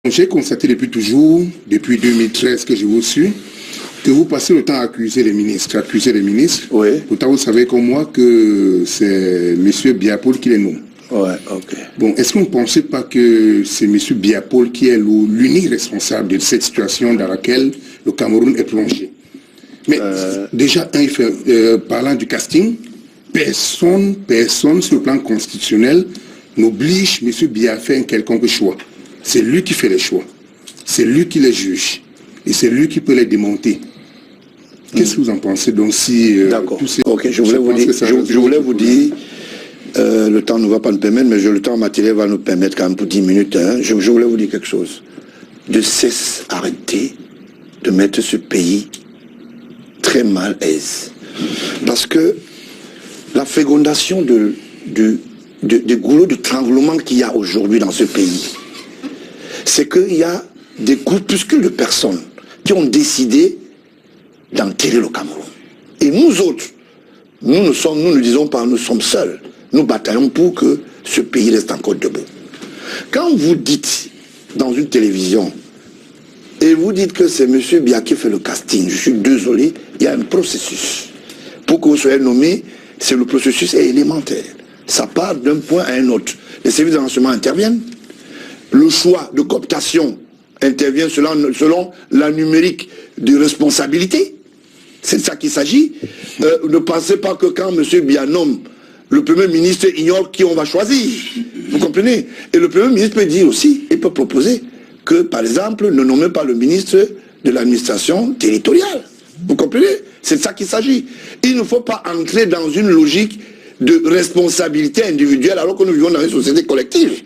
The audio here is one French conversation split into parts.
J'ai constaté depuis toujours, depuis 2013 que je vous suis, que vous passez le temps à accuser les ministres. Oui. Pourtant, vous savez comme moi que c'est M. Biapol qui les nomme. Ouais, ok. Bon, est-ce que vous ne pensez pas que c'est M. Biapol qui est l'unique responsable de cette situation dans laquelle le Cameroun est plongé? Mais déjà, parlant du casting, personne sur le plan constitutionnel n'oblige M. Biya à faire un quelconque choix. C'est lui qui fait les choix. C'est lui qui les juge. Et c'est lui qui peut les démonter. Qu'est-ce que vous en pensez donc si... D'accord. Ok, je voulais vous dire, le temps ne va pas nous permettre, mais le temps matériel va nous permettre quand même pour 10 minutes. Hein. Je voulais vous dire quelque chose. De cesse arrêter de mettre ce pays très mal aise. Parce que la fécondation des goulots de tremblement qu'il y a aujourd'hui dans ce pays, c'est qu'il y a des groupuscules de personnes qui ont décidé d'enterrer le Cameroun. Et nous autres, nous ne disons pas nous sommes seuls. Nous bataillons pour que ce pays reste encore debout. Quand vous dites dans une télévision, et vous dites que c'est M. Biya qui fait le casting, je suis désolé, il y a un processus. Pour que vous soyez nommé, le processus est élémentaire. Ça part d'un point à un autre. Les services de renseignement interviennent. Le choix de cooptation intervient selon la numérique de responsabilité. C'est de ça qu'il s'agit. Ne pensez pas que quand M. Biya nomme, le Premier ministre ignore qui on va choisir. Vous comprenez? Et le Premier ministre peut dire aussi, il peut proposer que, par exemple, ne nommez pas le ministre de l'administration territoriale. Vous comprenez? C'est de ça qu'il s'agit. Il ne faut pas entrer dans une logique de responsabilité individuelle alors que nous vivons dans une société collective.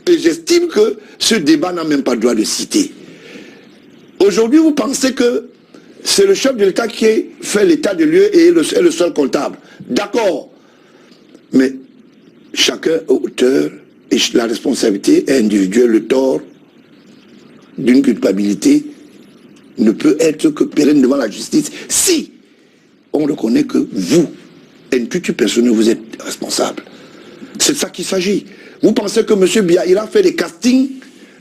Et j'estime que ce débat n'a même pas le droit de citer. Aujourd'hui, vous pensez que c'est le chef de l'État qui fait l'état de lieu et est le seul comptable. D'accord. Mais chacun est auteur et la responsabilité est individuelle. Le tort d'une culpabilité ne peut être que pérenne devant la justice si on reconnaît que vous, intuitu personnel, vous êtes responsable. C'est de ça qu'il s'agit. Vous pensez que M. Biya, il a fait des castings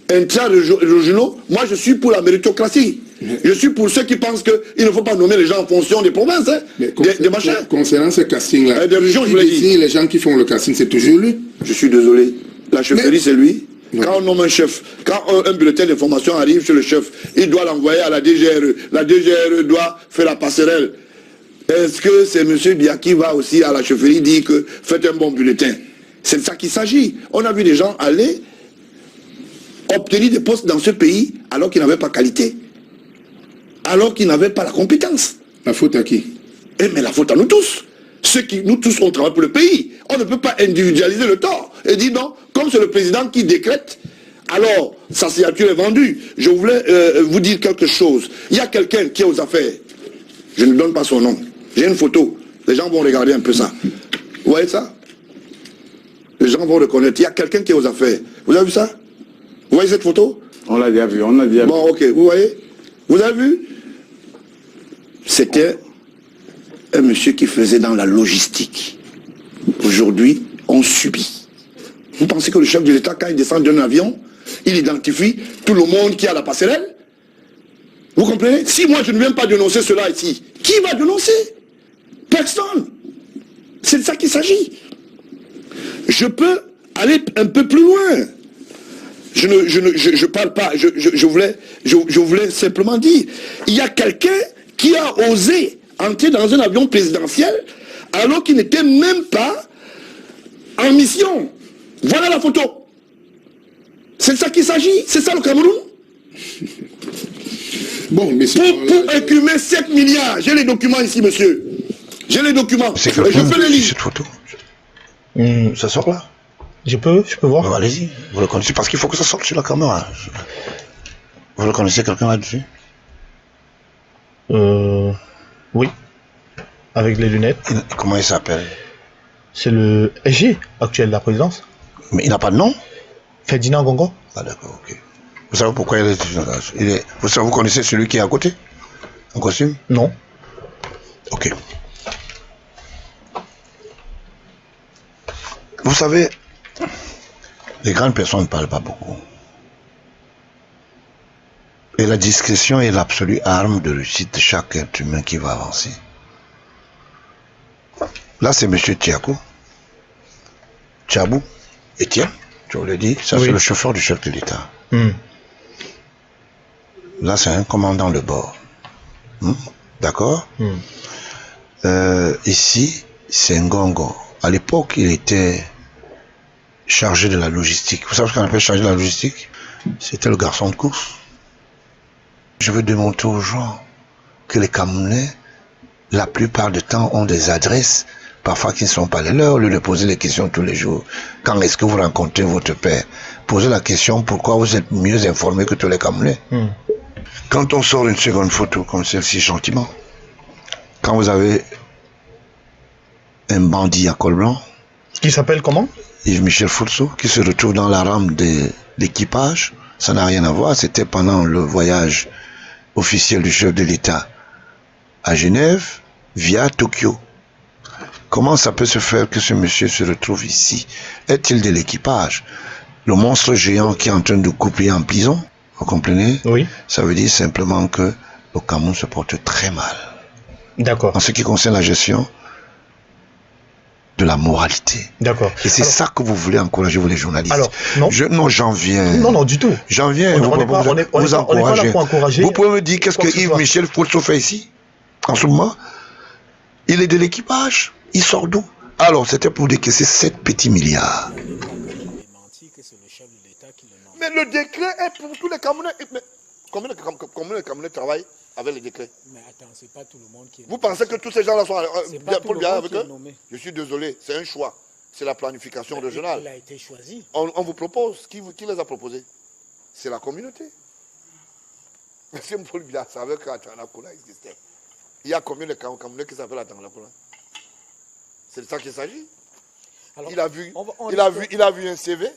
intra-régionaux? Moi, je suis pour la méritocratie. Je suis pour ceux qui pensent qu'il ne faut pas nommer les gens en fonction des provinces, hein, des machins. Concernant ce casting-là, des régions, je vous l'ai dit. Les gens qui font le casting, c'est toujours lui? Je suis désolé. La chefferie, c'est lui. Non. Quand on nomme un chef, quand un bulletin d'information arrive chez le chef, il doit l'envoyer à la DGRE. La DGRE doit faire la passerelle. Est-ce que c'est M. Biya qui va aussi à la chefferie dire que faites un bon bulletin? C'est de ça qu'il s'agit. On a vu des gens aller obtenir des postes dans ce pays alors qu'ils n'avaient pas qualité. Alors qu'ils n'avaient pas la compétence. La faute à qui? Mais la faute à nous tous. Nous tous, on travaille pour le pays. On ne peut pas individualiser le tort. Et dire non, comme c'est le président qui décrète, alors sa signature est vendue. Je voulais vous dire quelque chose. Il y a quelqu'un qui est aux affaires. Je ne donne pas son nom. J'ai une photo. Les gens vont regarder un peu ça. Vous voyez ça? Les gens vont reconnaître. Il y a quelqu'un qui est aux affaires. Vous avez vu ça? Vous voyez cette photo? On l'a déjà vu, on l'a déjà vu. Bon, ok, vous voyez? Vous avez vu? C'était un monsieur qui faisait dans la logistique. Aujourd'hui, on subit. Vous pensez que le chef de l'État, quand il descend d'un avion, il identifie tout le monde qui a la passerelle? Vous comprenez? Si moi je ne viens pas dénoncer cela ici, qui va dénoncer? Personne. C'est de ça qu'il s'agit. Je peux aller un peu plus loin. Je parle pas, je voulais simplement dire, il y a quelqu'un qui a osé entrer dans un avion présidentiel alors qu'il n'était même pas en mission. Voilà la photo. C'est de ça qu'il s'agit. C'est ça le Cameroun. Bon, monsieur. Pour écumer 7 milliards. J'ai les documents ici, monsieur. J'ai les documents. Je peux les lire. Cette photo. Ça sort là. Je peux voir. Bon, allez-y. Vous le connaissez parce qu'il faut que ça sorte sur la caméra. Vous le connaissez quelqu'un là-dessus? Oui. Avec les lunettes. Comment il s'appelle? C'est le SG actuel de la présidence. Mais il n'a pas de nom? Ferdinand Gongo. Ah d'accord, ok. Vous savez pourquoi vous connaissez celui qui est à côté? En costume? Non. Ok. Vous savez, les grandes personnes ne parlent pas beaucoup. Et la discrétion est l'absolue arme de réussite de chaque être humain qui va avancer. Là, c'est M. Tiakou. Tchabou, Étienne, tu voulais dire, ça oui. C'est le chauffeur du chef de l'État. Là, c'est un commandant de bord. D'accord. Ici, c'est Ngongo. À l'époque, il était chargé de la logistique. Vous savez ce qu'on appelle chargé de la logistique? C'était le garçon de course. Je veux démontrer aux gens que les Camerounais, la plupart du temps, ont des adresses, parfois qui ne sont pas les leurs, au lieu de poser les questions tous les jours. Quand est-ce que vous rencontrez votre père? Posez la question pourquoi vous êtes mieux informé que tous les Camerounais. Quand on sort une seconde photo comme celle-ci, gentiment, quand vous avez un bandit à col blanc, qui s'appelle comment? Yves-Michel Fourceau, qui se retrouve dans la rame de l'équipage, ça n'a rien à voir, c'était pendant le voyage officiel du chef de l'État à Genève, via Tokyo. Comment ça peut se faire que ce monsieur se retrouve ici? Est-il de l'équipage? Le monstre géant qui est en train de couper en prison, vous comprenez? Oui. Ça veut dire simplement que le Cameroun se porte très mal. D'accord. En ce qui concerne la gestion de la moralité. D'accord. Et c'est ça que vous voulez encourager, vous les journalistes. Alors, non. Non, j'en viens. Non, non, du tout. J'en viens vous encourager. Vous pouvez me dire qu'est-ce que Yves-Michel Fourceau fait ici? En ce moment, il est de l'équipage. Il sort d'où? Alors, c'était pour décaisser 7 petits milliards. Mais le décret est pour tous les Camerounais. Mais combien de Camerounais travaillent avec les décrets? Mais attends, c'est pas tout le monde qui est nommé. Vous pensez que tous ces gens-là sont Paul Biya avec eux? Je suis désolé, c'est un choix. C'est la planification régionale. Il a été choisi. On vous propose. Qui les a proposés? C'est la communauté. Monsieur Paul Biya savait qu'Atanakoula existait. Il y a combien de Camerounais qui s'appellent Atanakoula? C'est de ça qu'il s'agit. Alors, il a vu un CV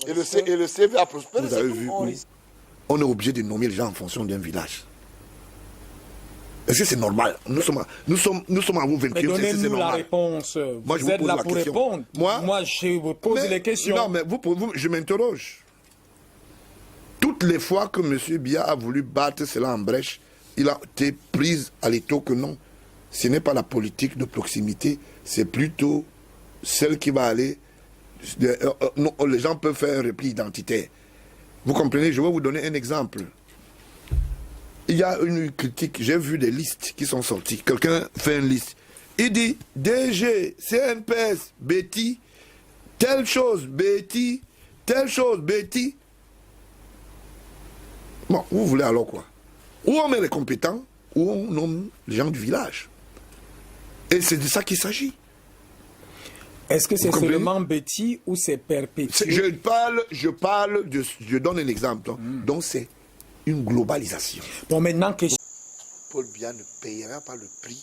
et le CV a prospéré. Vous avez vu? On est obligé de nommer les gens en fonction d'un village. Est-ce que c'est normal? Nous sommes en 21e. Mais donnez-nous la réponse. Moi, vous êtes là pour répondre. Moi, je vous pose les questions. Non, mais je m'interroge. Toutes les fois que M. Biya a voulu battre cela en brèche, il a été pris à l'étau que non. Ce n'est pas la politique de proximité, c'est plutôt celle qui va aller... les gens peuvent faire un repli identitaire. Vous comprenez? Je vais vous donner un exemple. Il y a une critique, j'ai vu des listes qui sont sorties. Quelqu'un fait une liste. Il dit DG, CNPS, Betty, telle chose, Betty, telle chose, Betty. Bon, vous voulez alors quoi? Ou on met les compétents, ou on nomme les gens du village. Et c'est de ça qu'il s'agit. Est-ce que c'est seulement Betty ou c'est perpétué? Je donne un exemple. Donc c'est une globalisation. Bon, maintenant que... Paul Biya ne payera pas le prix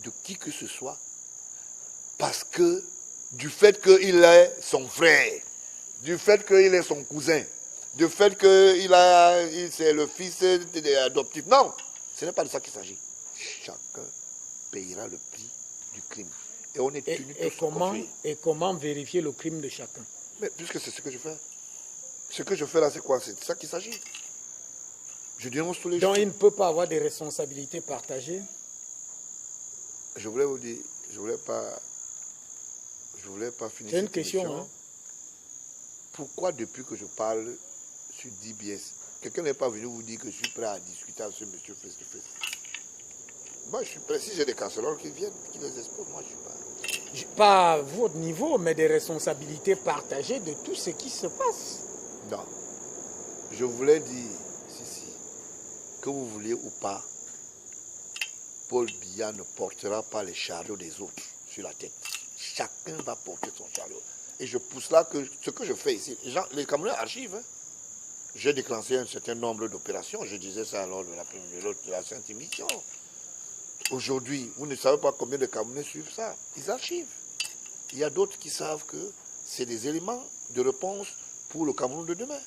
de qui que ce soit parce que du fait qu'il est son frère, du fait qu'il est son cousin, du fait qu'il c'est le fils adoptif. Non, ce n'est pas de ça qu'il s'agit. Chacun payera le prix du crime. Et on est tenu et comment vérifier le crime de chacun? Mais puisque c'est ce que je fais. Ce que je fais là, c'est quoi? C'est de ça qu'il s'agit. Je dénonce tous les jours. Donc il ne peut pas avoir des responsabilités partagées? Je voulais vous dire, je voulais pas finir. C'est une question. Hein? Pourquoi depuis que je parle sur DBS, quelqu'un n'est pas venu vous dire que je suis prêt à discuter avec ce monsieur face-to-face? Moi je suis prêt, si j'ai des casseroles qui viennent, qui les exposent, moi je suis pas. Pas à votre niveau, mais des responsabilités partagées de tout ce qui se passe. Non. Je voulais dire, que vous vouliez ou pas, Paul Biya ne portera pas les chariots des autres sur la tête. Chacun va porter son chariot. Et je pousse là que ce que je fais ici, les Camerounais archivent. J'ai déclenché un certain nombre d'opérations. Je disais ça lors de la Sainte Émission. Aujourd'hui, vous ne savez pas combien de Camerounais suivent ça. Ils archivent. Il y a d'autres qui savent que c'est des éléments de réponse pour le Cameroun de demain.